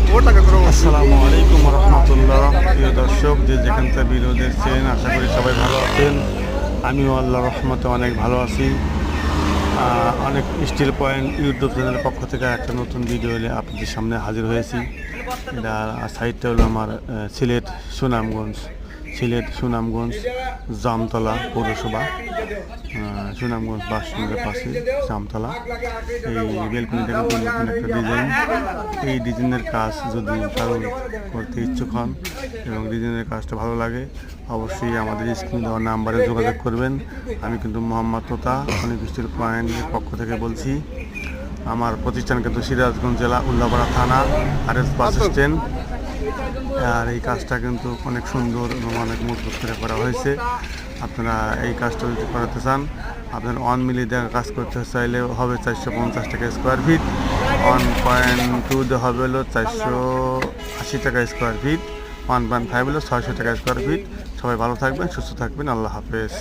আসসালামু আলাইকুম রহমতুল্লাহ। প্রিয় দর্শক, যে যেখান থেকে ভিডিও দেখছেন, আশা করি সবাই ভালো আছেন। আমিও আল্লাহ রহমতে অনেক ভালো আছি। অনেক স্টিল পয়েন্ট ইউটিউব চ্যানেলের পক্ষ থেকে একটা নতুন ভিডিও এলে আপনাদের সামনে হাজির হয়েছি। এটা সাইটটা হলো আমার সুনামগঞ্জ জামতলা পৌরসভা, সুনামগঞ্জ বাস স্ট্যান্ডের পাশে জামতলা। এই বেলকনিটা কিন্তু নতুন একটা ডিজাইন। এই ডিজাইনের কাজ যদি কারো করতে ইচ্ছুক হন এবং ডিজাইনের কাজটা ভালো লাগে, অবশ্যই আমাদের স্ক্রিনে দেওয়া নাম্বারে যোগাযোগ করবেন। আমি কিন্তু মোহাম্মদ তোতা অনেক স্টিল পয়েন্টের পক্ষ থেকে বলছি। আমার প্রতিষ্ঠান কিন্তু সিরাজগঞ্জ জেলা উল্লাপাড়া থানা আরএস বাস স্ট্যান্ড। আর এই কাজটা কিন্তু অনেক সুন্দর এবং অনেক মজবুত করে করা হয়েছে। আপনারা এই কাজটা যদি করাতে চান, আপনার 1 মিলি দেখা কাজ করতে চাইলে হবে 450 টাকা স্কোয়ার ফিট, 1.2 হবে হলো 480 টাকা স্কোয়ার ফিট, 1.5 হলো 600 টাকা স্কোয়ার ফিট। সবাই ভালো থাকবেন, সুস্থ থাকবেন, আল্লাহ হাফেজ।